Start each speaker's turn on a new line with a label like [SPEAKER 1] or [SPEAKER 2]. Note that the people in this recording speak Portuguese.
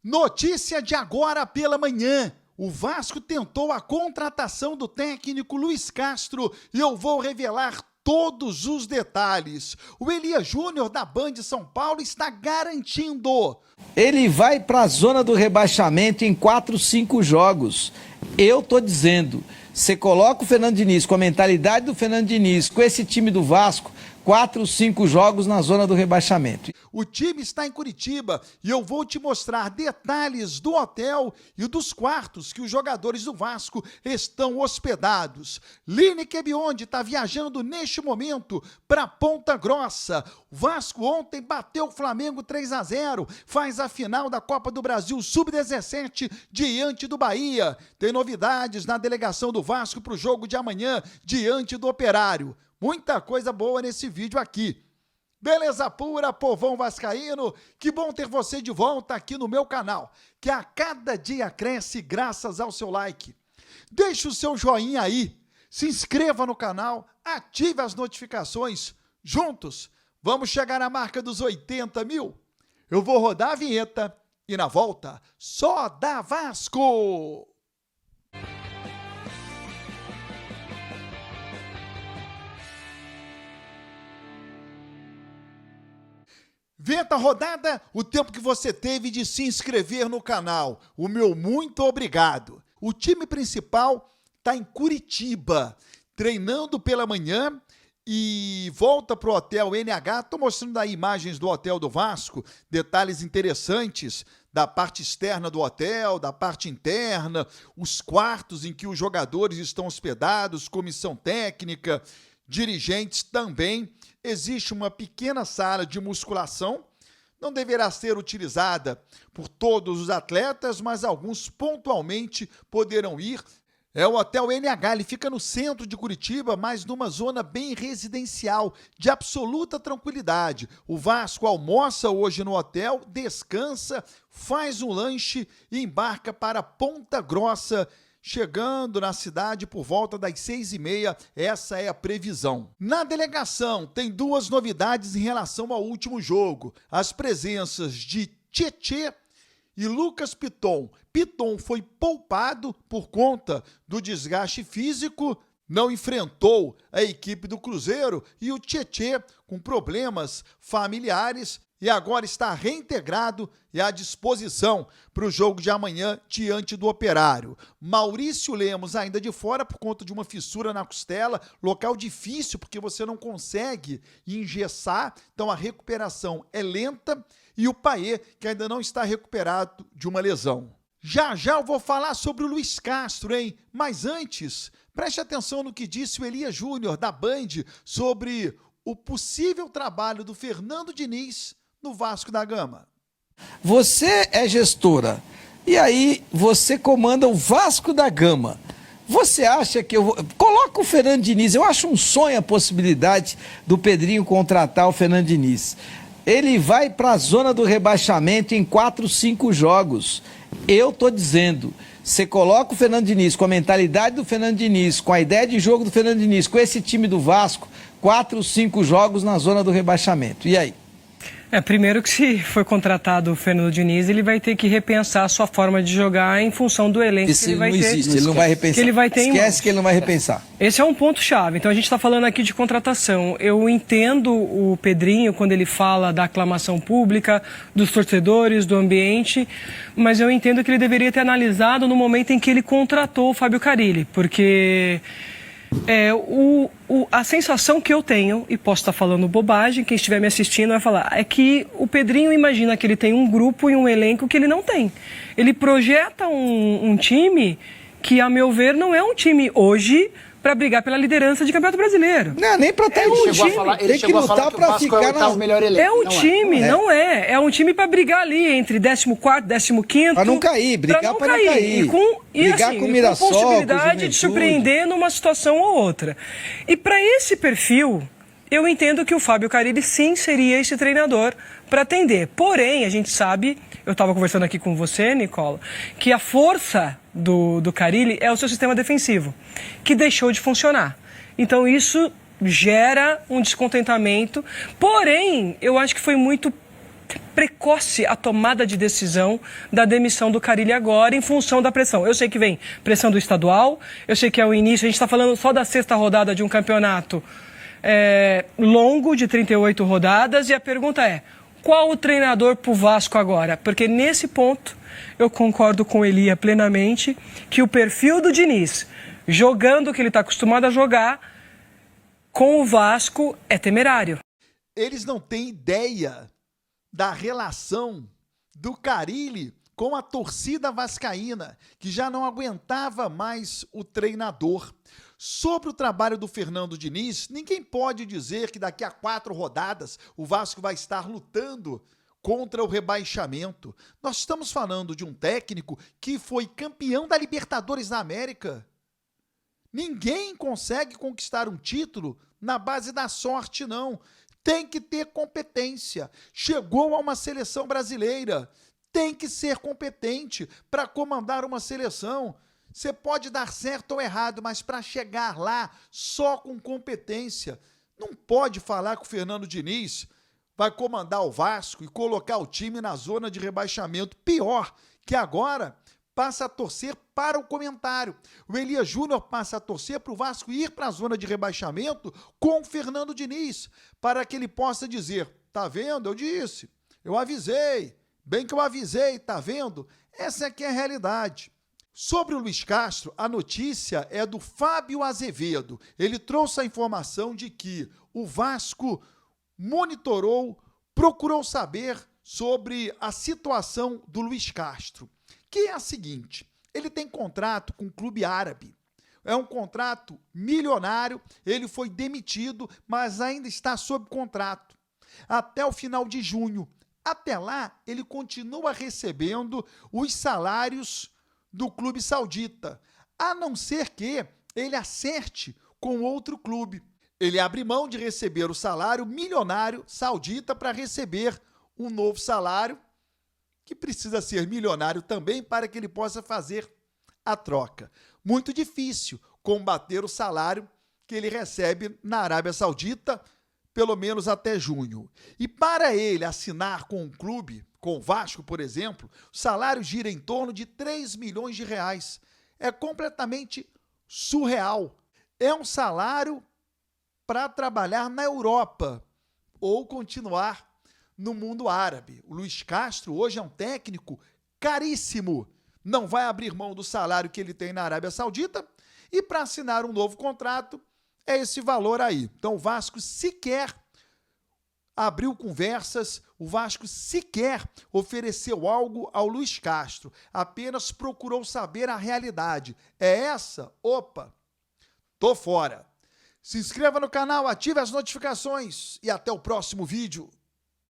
[SPEAKER 1] Notícia de agora pela manhã. O Vasco tentou a contratação do técnico Luiz Castro e eu vou revelar todos os detalhes. O Elias Júnior da Band São Paulo está garantindo.
[SPEAKER 2] Ele vai para a zona do rebaixamento em 4, 5 jogos. Eu tô dizendo, você coloca o Fernando Diniz com a mentalidade do Fernando Diniz, com esse time do Vasco, 4, 5 jogos na zona do rebaixamento.
[SPEAKER 1] O time está em Curitiba e eu vou te mostrar detalhes do hotel e dos quartos que os jogadores do Vasco estão hospedados. Lineker Biondi está viajando neste momento para Ponta Grossa. O Vasco ontem bateu o Flamengo 3-0, faz a final da Copa do Brasil Sub-17 diante do Bahia. Tem novidades na delegação do Vasco para o jogo de amanhã diante do Operário. Muita coisa boa nesse vídeo aqui. Beleza pura, povão vascaíno? Que bom ter você de volta aqui no meu canal, que a cada dia cresce graças ao seu like. Deixe o seu joinha aí, se inscreva no canal, ative as notificações. Juntos, vamos chegar à marca dos 80 mil. Eu vou rodar a vinheta e na volta, só dá Vasco! Vinheta rodada, o tempo que você teve de se inscrever no canal. O meu muito obrigado. O time principal está em Curitiba, treinando pela manhã e volta para o Hotel NH. Estou mostrando aí imagens do Hotel do Vasco, detalhes interessantes da parte externa do hotel, da parte interna, os quartos em que os jogadores estão hospedados, comissão técnica, dirigentes também. Existe uma pequena sala de musculação, não deverá ser utilizada por todos os atletas, mas alguns pontualmente poderão ir. É o Hotel NH, ele fica no centro de Curitiba, mas numa zona bem residencial, de absoluta tranquilidade. O Vasco almoça hoje no hotel, descansa, faz um lanche e embarca para Ponta Grossa, chegando na cidade por volta das 6h30, essa é a previsão. Na delegação, tem duas novidades em relação ao último jogo. As presenças de Tietê e Lucas Piton. Piton foi poupado por conta do desgaste físico, não enfrentou a equipe do Cruzeiro, e o Tietê, com problemas familiares, e agora está reintegrado e à disposição para o jogo de amanhã diante do Operário. Maurício Lemos ainda de fora por conta de uma fissura na costela, local difícil porque você não consegue engessar, então a recuperação é lenta, e o Paê, que ainda não está recuperado de uma lesão. Já eu vou falar sobre o Luiz Castro, hein? Mas antes, preste atenção no que disse o Elias Júnior da Band sobre o possível trabalho do Fernando Diniz no Vasco da Gama.
[SPEAKER 2] Você é gestora e aí você comanda o Vasco da Gama. Você acha que coloca o Fernando Diniz? Eu acho um sonho a possibilidade do Pedrinho contratar o Fernando Diniz. Ele vai para a zona do rebaixamento em 4, 5 jogos. Eu tô dizendo, você coloca o Fernando Diniz com a mentalidade do Fernando Diniz, com a ideia de jogo do Fernando Diniz, com esse time do Vasco, 4, 5 jogos na zona do rebaixamento. E aí?
[SPEAKER 3] Primeiro que se for contratado o Fernando Diniz, ele vai ter que repensar a sua forma de jogar em função do elenco que ele vai ter.
[SPEAKER 2] Ele não vai repensar.
[SPEAKER 3] Que ele vai ter
[SPEAKER 2] Esquece que ele não vai repensar.
[SPEAKER 3] Esse é um ponto-chave. Então a gente está falando aqui de contratação. Eu entendo o Pedrinho quando ele fala da aclamação pública, dos torcedores, do ambiente, mas eu entendo que ele deveria ter analisado no momento em que ele contratou o Fábio Carille, porque a sensação que eu tenho, e posso estar falando bobagem, quem estiver me assistindo vai falar, é que o Pedrinho imagina que ele tem um grupo e um elenco que ele não tem. Ele projeta um time que, a meu ver, não é um time hoje para brigar pela liderança de Campeonato Brasileiro.
[SPEAKER 2] Não, nem para ter um time.
[SPEAKER 4] Ele chegou a falar que o Vasco é o melhor elenco.
[SPEAKER 3] É um time, não é. É um time para brigar ali entre 14º, 15º.
[SPEAKER 2] Para não cair, brigar para não cair.
[SPEAKER 3] Brigar com o Mirassol, com possibilidade de surpreender numa situação ou outra. E para esse perfil, eu entendo que o Fábio Carille sim seria esse treinador para atender. Porém, a gente sabe, eu estava conversando aqui com você, Nicola, que a força do Carille é o seu sistema defensivo, que deixou de funcionar. Então isso gera um descontentamento. Porém, eu acho que foi muito precoce a tomada de decisão da demissão do Carille agora em função da pressão. Eu sei que vem pressão do estadual, eu sei que é o início, a gente está falando só da 6ª rodada de um campeonato longo, de 38 rodadas, e a pergunta é, qual o treinador para o Vasco agora? Porque nesse ponto eu concordo com o Elia plenamente que o perfil do Diniz, jogando o que ele está acostumado a jogar, com o Vasco é temerário.
[SPEAKER 1] Eles não têm ideia da relação do Carille com a torcida vascaína, que já não aguentava mais o treinador. Sobre o trabalho do Fernando Diniz, ninguém pode dizer que daqui a 4 rodadas o Vasco vai estar lutando contra o rebaixamento. Nós estamos falando de um técnico que foi campeão da Libertadores da América. Ninguém consegue conquistar um título na base da sorte, não. Tem que ter competência. Chegou a uma seleção brasileira. Tem que ser competente para comandar uma seleção. Você pode dar certo ou errado, mas para chegar lá só com competência. Não pode falar que o Fernando Diniz vai comandar o Vasco e colocar o time na zona de rebaixamento. Pior, que agora passa a torcer para o comentário. O Elias Júnior passa a torcer para o Vasco ir para a zona de rebaixamento com o Fernando Diniz, para que ele possa dizer, tá vendo? Eu disse, eu avisei, bem que eu avisei, tá vendo? Essa aqui é a realidade. Sobre o Luiz Castro, a notícia é do Fábio Azevedo. Ele trouxe a informação de que o Vasco monitorou, procurou saber sobre a situação do Luiz Castro, que é a seguinte, ele tem contrato com um clube árabe, é um contrato milionário, ele foi demitido, mas ainda está sob contrato até o final de junho. Até lá, ele continua recebendo os salários do clube saudita, a não ser que ele acerte com outro clube. Ele abre mão de receber o salário milionário saudita para receber um novo salário, que precisa ser milionário também para que ele possa fazer a troca. Muito difícil combater o salário que ele recebe na Arábia Saudita, pelo menos até junho. E para ele assinar com um clube, com o Vasco, por exemplo, o salário gira em torno de 3 milhões de reais. É completamente surreal. É um salário para trabalhar na Europa ou continuar no mundo árabe. O Luiz Castro hoje é um técnico caríssimo. Não vai abrir mão do salário que ele tem na Arábia Saudita e para assinar um novo contrato é esse valor aí. Então o Vasco sequer abriu conversas, o Vasco sequer ofereceu algo ao Luiz Castro, apenas procurou saber a realidade. É essa? Opa, tô fora. Se inscreva no canal, ative as notificações e até o próximo vídeo.